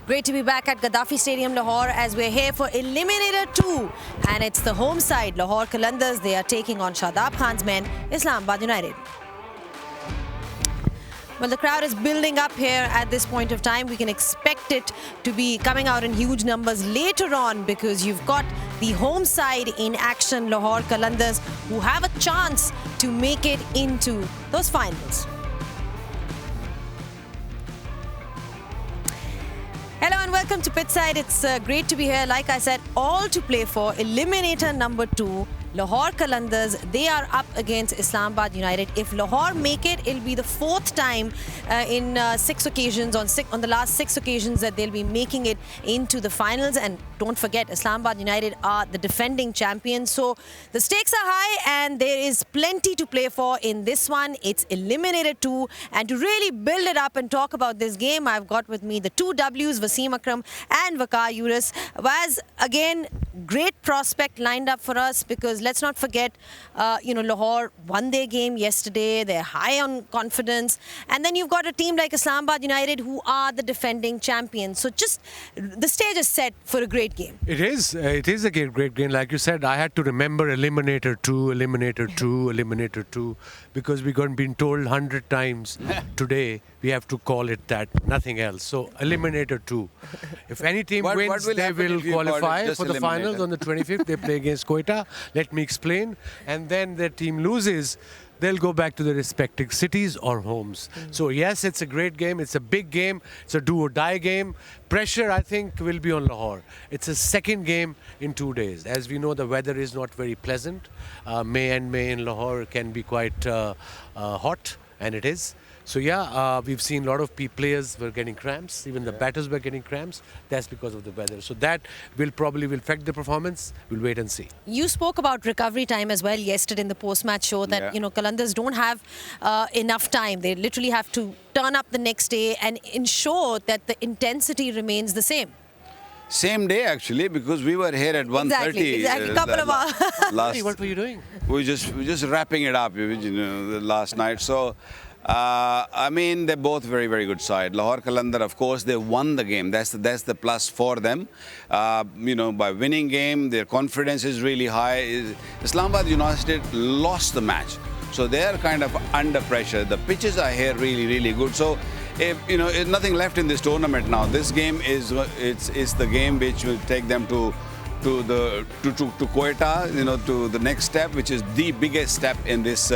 Great to be back at Gaddafi Stadium, Lahore, as we're here for Eliminator 2. And it's the home side, Lahore Qalandars. They are taking on Shadab Khan's men, Islamabad United. Well, the crowd is building up here at this point of time. We can expect it to be coming out in huge numbers later on because you've got the home side in action, Lahore Qalandars, who have a chance to make it into those finals. Hello and welcome to Pitside. It's great to be here. Like I said, all to play for. Eliminator number 2. Lahore Qalandars, they are up against Islamabad United. If Lahore make it, it'll be the 4th time in 6 occasions, on the last 6 occasions that they'll be making it into the finals. And don't forget, Islamabad United are the defending champions. So the stakes are high and there is plenty to play for in this one. It's Eliminator 2. And to really build it up and talk about this game, I've got with me the 2 Ws, Wasim Akram and 𝐄𝐥𝐢𝐦𝐬𝐧𝐚𝐭𝐨𝐫. Was, again, great prospect lined up for us because let's not forget, Lahore won their game yesterday. They're high on confidence. And then you've got a team like Islamabad United who are the defending champions. So just the stage is set for a great game. It is a great game. Like you said, I had to remember Eliminator 2, Eliminator 2, Eliminator 2 because we got been told 100 times today we have to call it that, nothing else. So Eliminator 2. If any team wins, they will qualify for the finals on the 25th. They play against Quetta. Let me explain. And then their team loses, they'll go back to their respective cities or homes. So yes, it's a great game. It's a big game. It's a do-or-die game. Pressure, I think, will be on Lahore. It's a second game in 2 days. As we know, the weather is not very pleasant. May in Lahore can be quite hot, and it is. So yeah, we've seen a lot of players were getting cramps. Even the batters were getting cramps. That's because of the weather. So that will probably affect the performance. We'll wait and see. You spoke about recovery time as well yesterday in the post-match show that, Qalandars don't have enough time. They literally have to turn up the next day and ensure that the intensity remains the same. Same day, actually, because we were here at 1:30. Exactly. Couple of hours. What were you doing? We just wrapping it up, last night. So, I mean, they're both very, very good side. Lahore Qalandar, of course, they won the game. That's the plus for them. By winning game, their confidence is really high. Islamabad United lost the match, so they are kind of under pressure. The pitches are here really, really good. So, there's nothing left in this tournament now. This game is the game which will take them to Quetta, to the next step, which is the biggest step in this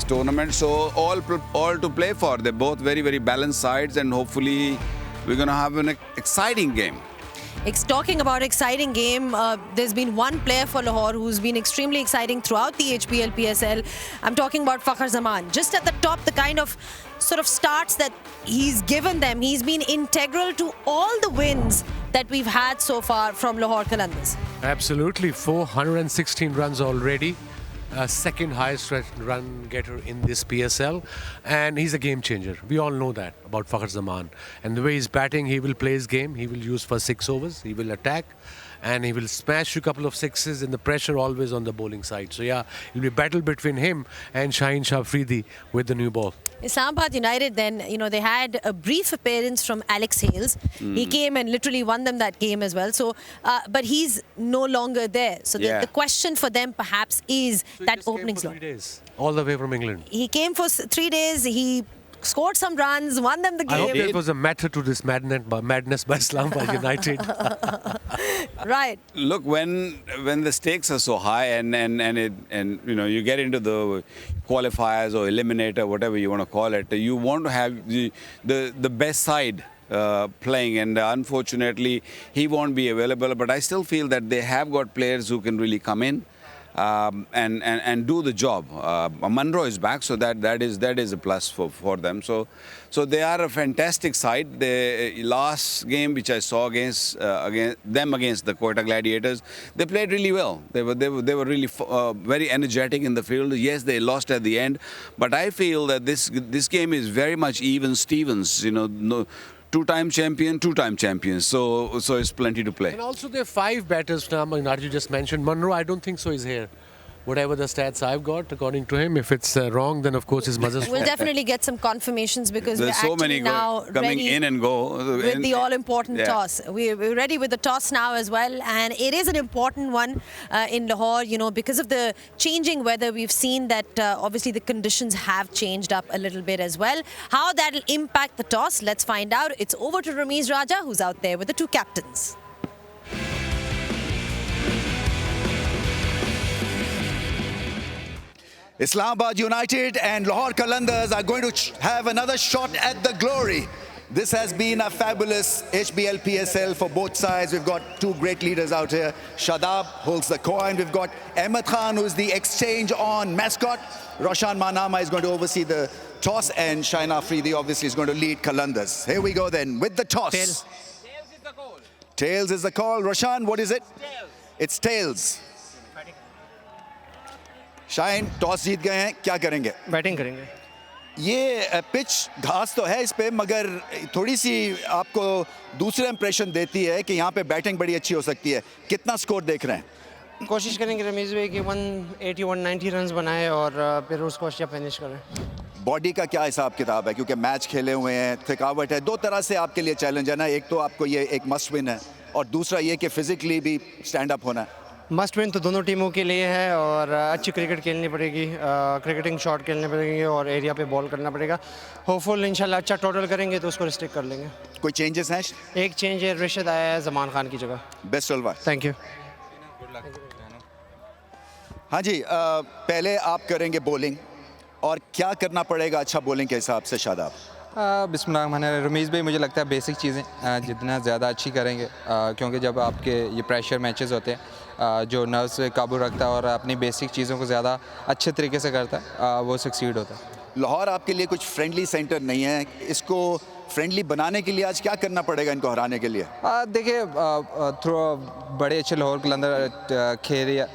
tournament. So all to play for. They're both very, very balanced sides, and hopefully we're going to have an exciting game. Talking about exciting game, there's been one player for Lahore who's been extremely exciting throughout the HBL PSL. I'm talking about Fakhar Zaman. Just at the top, the kind of sort of starts that he's given them. He's been integral to all the wins that we've had so far from Lahore Qalandars. Absolutely. 416 runs already. Second highest run getter in this PSL, and he's a game changer. We all know that about Fakhar Zaman. And the way he's batting, he will play his game. He will use for 6 overs. He will attack, and he will smash a couple of sixes, and the pressure always on the bowling side. So yeah, it'll be a battle between him and Shaheen Shah Afridi with the new ball. Islamabad United then, they had a brief appearance from Alex Hales. He came and literally won them that game as well. So, but he's no longer there. So the question for them perhaps is that opening slot. 3 days, all the way from England. He came for 3 days. He scored some runs, won them the game. I hope there was a matter to this madness by Islamabad United. Right. Look, when the stakes are so high and you get into the qualifiers or eliminator, whatever you want to call it, you want to have the best side playing, and unfortunately he won't be available. But I still feel that they have got players who can really come in and do the job. Munro is back, so that is a plus for them. So they are a fantastic side. The last game which I saw against the Quetta Gladiators, they played really well. They were really very energetic in the field. Yes, they lost at the end, but I feel that this game is very much even Stevens. Two-time champion, two-time champions. So it's plenty to play. And also there are 5 batters now. You just mentioned Munro. I don't think so. He's here. whatever the stats I've got, according to him. If it's wrong, then of course his mother's We'll fault. definitely get some confirmations because There's we're so actually many now coming ready in and go. with the all-important Yeah. toss. We're ready with the toss now as well, and it is an important one in Lahore. You know, because of the changing weather, we've seen that obviously the conditions have changed up a little bit as well. How that'll impact the toss, let's find out. It's over to Rameez Raja, who's out there with the two captains. Islamabad United and Lahore Qalandars are going to have another shot at the glory. This has been a fabulous HBL PSL for both sides. We've got two great leaders out here. Shadab holds the coin. We've got Ahmed Khan, who's the exchange on mascot. Roshan Manama is going to oversee the toss, and Shaina Afridi obviously is going to lead Qalandars. Here we go then with the toss. Tails. Tails is the call. Tails is the call. Roshan, what is it? Tails. It's tails. शाइन toss जीत गए हैं, क्या करेंगे? Batting करेंगे. ये pitch घास तो है इस पे, मगर थोड़ी सी आपको दूसरा इंप्रेशन देती है कि यहाँ पे बैटिंग बड़ी अच्छी हो सकती है. कितना स्कोर देख रहे हैं? कोशिश करेंगे रमीज़ भाई कि 180 190 रन्स बनाए और फिर उसको अच्छा फिनिश करें. बॉडी का क्या हिसाब किताब है, क्योंकि मैच खेले हुए हैं, थकावट है. दो तरह से आपके लिए चैलेंज है ना. एक तो आपको ये एक मस्ट विन है, और दूसरा ये कि फिजिकली भी स्टैंड अप होना है. मस्ट विन तो दोनों टीमों के लिए है और अच्छी क्रिकेट खेलनी पड़ेगी, क्रिकेटिंग शॉट खेलने पड़ेंगे और एरिया पे बॉल करना पड़ेगा. होपफुल इंशाल्लाह अच्छा टोटल करेंगे तो उसको रिस्ट्रिक्ट कर लेंगे. कोई चेंजेस हैं? एक चेंज है, रिशद आया है ज़मान खान की जगह. Best of luck. Thank you. हाँ जी, पहले आप करेंगे बॉलिंग, और क्या करना पड़ेगा अच्छा बॉलिंग के हिसाब से शादाब? बिस्मिल्लाह. रमीज़ भाई, मुझे लगता है बेसिक चीज़ें जितना ज़्यादा अच्छी करेंगे, क्योंकि जब आपके ये प्रेशर मैचेस होते हैं, जो नर्व्स पे काबू रखता है और अपनी बेसिक चीज़ों को ज़्यादा अच्छे तरीके से करता है, वो सक्सीड होता है. लाहौर आपके लिए कुछ फ्रेंडली सेंटर नहीं है. इसको फ्रेंडली बनाने के लिए आज क्या करना पड़ेगा इनको हराने के लिए? देखिए, थ्रो बड़े अच्छे लाहौर कलंदर खेल रही है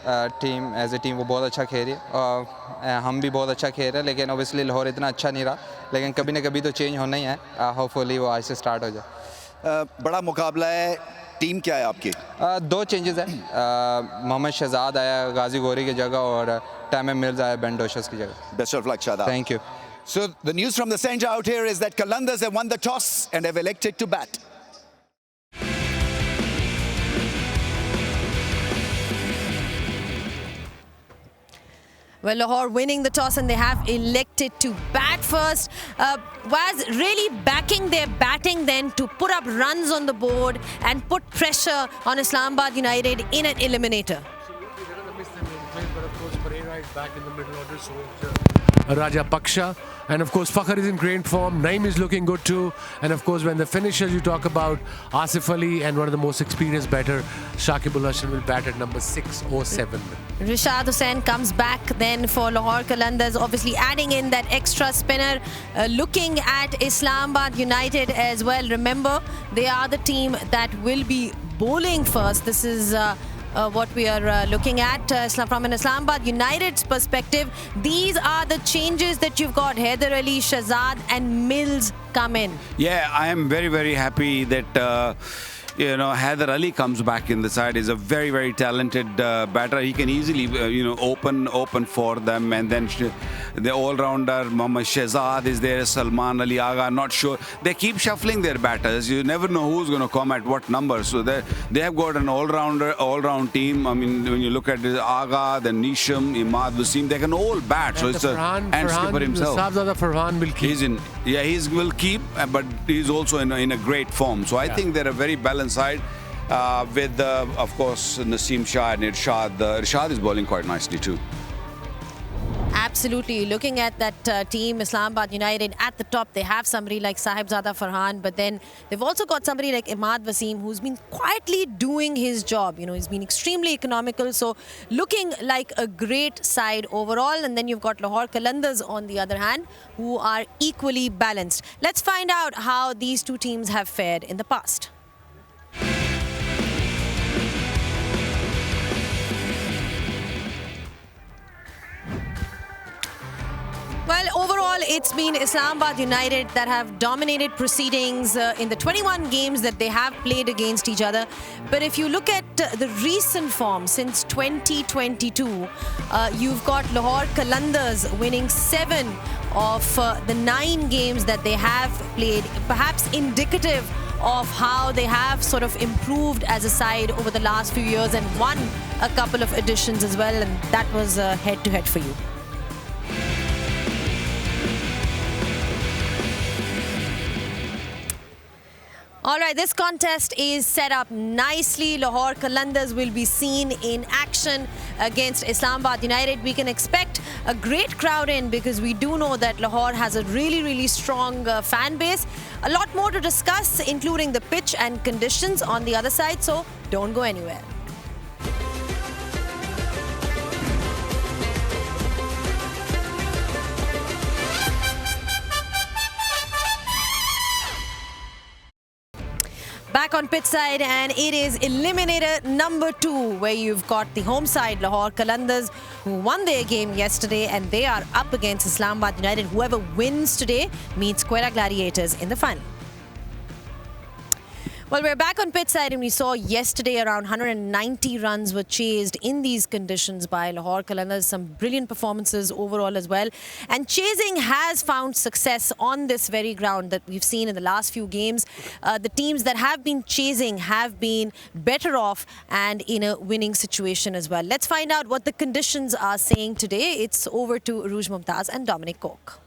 टीम. एज ए टीम वो बहुत अच्छा खेल रही है, हम भी बहुत अच्छा खेल रहे हैं. लेकिन ओबियसली लाहौर इतना अच्छा नहीं रहा, लेकिन कभी ना कभी तो चेंज होना ही है. होपफुली वो आज से स्टार्ट हो जाए. बड़ा मुकाबला है. टीम क्या है आपकी? दो चेंजेस हैं. मोहम्मद शहजाद आया गाजी गोरी की जगह, और टाइम मिल्स आया बेंडोशस की जगह. Best of luck Shadab. Thank you. So the news from the center out here is that Qalandars have won the toss and have elected to bat. Well, Lahore winning the toss and they have elected to bat first. Was really backing their batting then to put up runs on the board and put pressure on Islamabad United in an eliminator. But of course, Pereira is back in the middle order, so Raja Paksha, and of course Fakhr is in great form. Naeem is looking good too, and of course when the finishers you talk about, Asif Ali and one of the most experienced batter, Shakib Ul Hasan will bat at number 6 or 7. Rishad Hussain comes back then for Lahore Qalandars, obviously adding in that extra spinner. Looking at Islamabad United as well. Remember, they are the team that will be bowling first. This is what we are looking at from an Islamabad United's perspective. These are the changes that you've got. Haider Ali, Shahzad and Mills come in. Yeah, I am very, very happy that Haider Ali comes back in the side. He's a very, very talented batter. He can easily, open for them. And then the all-rounder Mohammad Shehzad is there, Salman Ali Agha. Not sure. They keep shuffling their batters. You never know who's going to come at what number. So they have got an all-round team. I mean, when you look at Agha, then Nisham, Imad Wasim, they can all bat. So it's a and skipper himself. Sahibzada Farhan will keep. He will keep, but he's also in a great form. So I think they're a very balanced side with, of course, Naseem Shah and Irshad. Irshad is bowling quite nicely too. Absolutely. Looking at that team, Islamabad United at the top, they have somebody like Sahibzada Farhan, but then they've also got somebody like Imad Wasim, who's been quietly doing his job. He's been extremely economical, so looking like a great side overall. And then you've got Lahore Qalandars on the other hand, who are equally balanced. Let's find out how these two teams have fared in the past. Well, overall, it's been Islamabad United that have dominated proceedings in the 21 games that they have played against each other. But if you look at the recent form since 2022, you've got Lahore Qalandars winning 7 of the 9 games that they have played, perhaps indicative of how they have sort of improved as a side over the last few years and won a couple of editions as well. And that was head-to-head for you. All right, this contest is set up nicely. Lahore Qalandars will be seen in action against Islamabad United. We can expect a great crowd in because we do know that Lahore has a really strong fan base. A lot more to discuss, including the pitch and conditions on the other side, so don't go anywhere. Back on pitch side, and it is eliminator number 2, where you've got the home side, Lahore Qalandars, who won their game yesterday, and they are up against Islamabad United. Whoever wins today meets 𝐄𝐥𝐢𝐦𝐬𝐧𝐚𝐭𝐨𝐫 Gladiators in the final. Well, we're back on pitch side, and we saw yesterday around 190 runs were chased in these conditions by Lahore Qalandars. Some brilliant performances overall as well. And chasing has found success on this very ground that we've seen in the last few games. The teams that have been chasing have been better off and in a winning situation as well. Let's find out what the conditions are saying today. It's over to 𝐄𝐥𝐢𝐬𝐧𝐚𝐭𝐨𝐫 and Dominic Cork.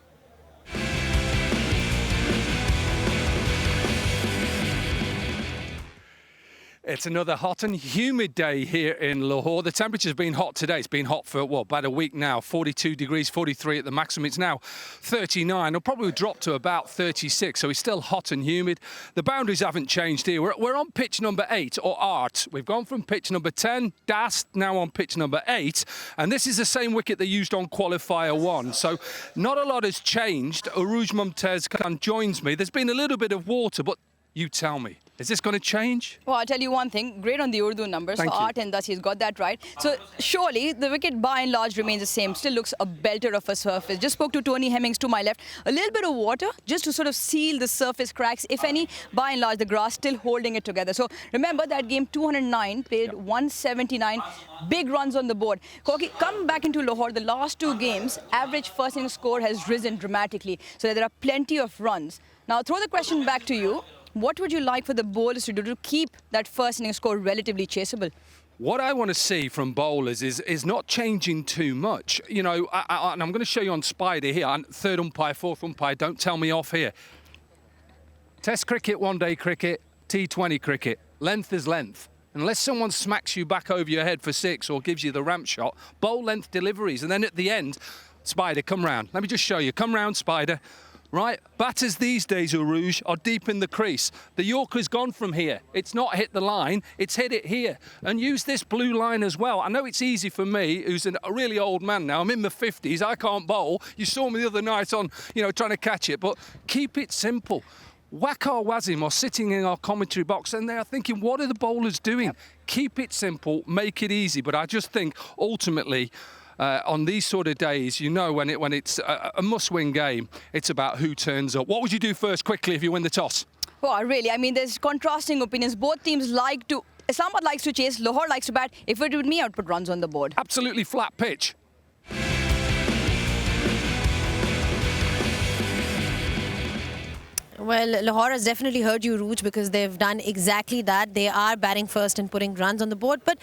It's another hot and humid day here in Lahore. The temperature's been hot today. It's been hot for, well, about a week now. 42 degrees, 43 at the maximum. It's now 39. It'll probably drop to about 36, so it's still hot and humid. The boundaries haven't changed here. We're on pitch number 8, or Art. We've gone from pitch number 10, Dast, now on pitch number 8. And this is the same wicket they used on qualifier 1. So not a lot has changed. Arooj Mumtaz joins me. There's been a little bit of water, but you tell me, is this going to change? Well, I'll tell you one thing. Great on the Urdu numbers. Thank so you. Art and thus he's got that right. So surely the wicket by and large remains the same. Still looks a belter of a surface. Just spoke to Tony Hemmings to my left. A little bit of water just to sort of seal the surface cracks. If any, by and large, the grass still holding it together. So remember that game 209, played 179. Big runs on the board. Corky, come back into Lahore. The last 2 games, average first inning score has risen dramatically. So there are plenty of runs. Now, I'll throw the question back to you. What would you like for the bowlers to do to keep that first inning score relatively chaseable? What I want to see from bowlers is not changing too much. You know, and I'm going to show you on Spider here. Third umpire, fourth umpire, don't tell me off here. Test cricket, one-day cricket, T20 cricket. Length is length. Unless someone smacks you back over your head for 6 or gives you the ramp shot, bowl length deliveries. And then at the end, Spider, come round. Let me just show you. Come round, Spider. Right, batters these days, Arooj, are deep in the crease. The Yorker's gone from here. It's not hit the line, it's hit it here. And use this blue line as well. I know it's easy for me, who's a really old man now. I'm in my 50s, I can't bowl. You saw me the other night on, trying to catch it. But keep it simple. Waqar Wasim are sitting in our commentary box and they are thinking, what are the bowlers doing? Yep. Keep it simple, make it easy. But I just think, ultimately, on these sort of days, when it's a must-win game, it's about who turns up. What would you do first, quickly, if you win the toss? Well, really, I mean, there's contrasting opinions. Both teams like to... Islamabad likes to chase, Lahore likes to bat. If it were me, I would put runs on the board. Absolutely flat pitch. Well, Lahore has definitely heard you, 𝐄𝐥𝐢𝐬𝐧𝐚𝐭𝐨𝐫, because they've done exactly that. They are batting first and putting runs on the board. But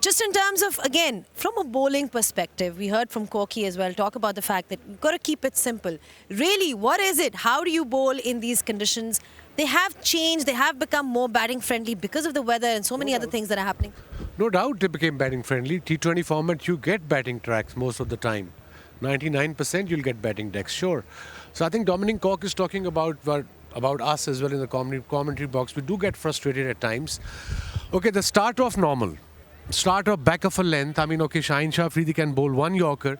just in terms of, again, from a bowling perspective, we heard from Corky as well talk about the fact that you've got to keep it simple. Really, what is it? How do you bowl in these conditions? They have changed. They have become more batting friendly because of the weather and so many other things that are happening. No doubt they became batting friendly. T20 format, you get batting tracks most of the time. 99% you'll get batting decks, sure. So I think Dominic Cork is talking about us as well in the commentary box. We do get frustrated at times. Okay, the start off normal. Start off back of a length. I mean, okay, Shaheen Shah Afridi can bowl 1 Yorker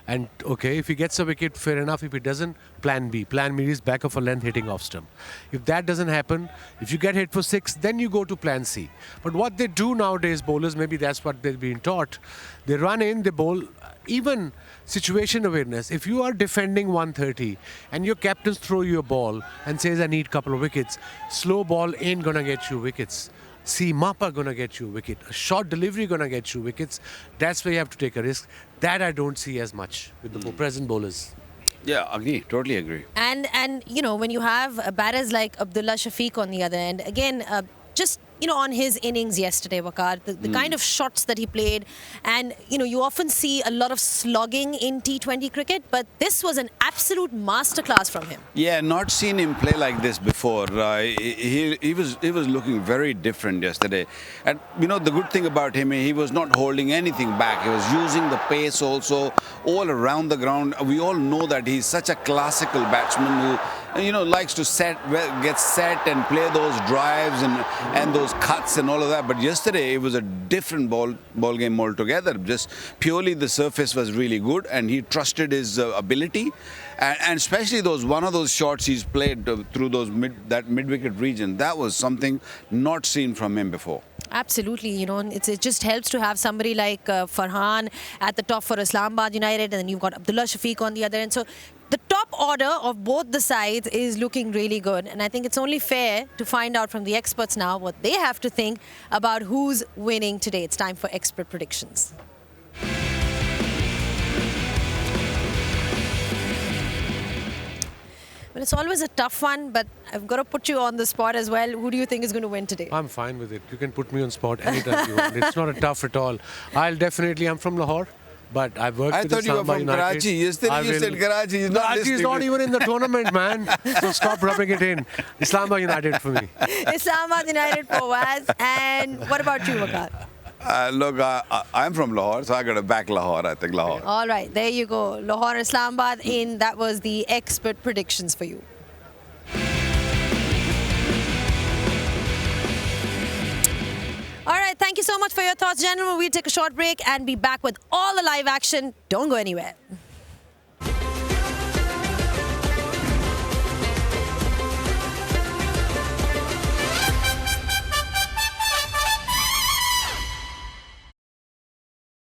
And okay, if he gets a wicket, fair enough. If he doesn't, plan B. Plan B is back of a length hitting off stump. If that doesn't happen, if you get hit for 6, then you go to plan C. But what they do nowadays, bowlers, maybe that's what they've been taught. They run in, they bowl, even situation awareness. If you are defending 130 and your captains throw you a ball and says, I need a couple of wickets, slow ball ain't gonna get you wickets. Seam up are gonna get you a wicket. A short delivery gonna get you wickets. That's where you have to take a risk. That I don't see as much with the present bowlers. Yeah, agree. Totally agree. And you know, when you have batters like Abdullah Shafiq on the other end, again, just, you know, on his innings yesterday, Waqar, the kind of shots that he played, and, you know, you often see a lot of slogging in T20 cricket, but this was an absolute masterclass from him. Yeah, not seen him play like this before. He was looking very different yesterday. And, you know, the good thing about him, he was not holding anything back. He was using the pace also all around the ground. We all know that he's such a classical batsman who, you know, likes to get set and play those drives and those cuts and all of that. But yesterday it was a different ball game altogether. Just purely the surface was really good, and he trusted his ability, and especially one of those shots he's played through that mid-wicket region. That was something not seen from him before. Absolutely, you know, it just helps to have somebody like Farhan at the top for Islamabad United, and then you've got Abdullah Shafiq on the other end. So the top order of both the sides is looking really good, and I think it's only fair to find out from the experts now what they have to think about who's winning today. It's time for expert predictions. Well, it's always a tough one, but I've got to put you on the spot as well. Who do you think is going to win today? I'm fine with it. You can put me on spot anytime you want. It's not a tough at all. I'm from Lahore, but I've worked with Islamabad United. Karachi. Yesterday you said Karachi. Karachi is not even in the tournament, man. So stop rubbing it in. Islamabad United for me. Islamabad United for Waz. And what about you, Waqar? Look, I'm from Lahore, so I got to back Lahore. I think Lahore. All right, there you go. Lahore, Islamabad in. That was the expert predictions for you. All right, thank you so much for your thoughts, gentlemen. We'll take a short break and be back with all the live action. Don't go anywhere.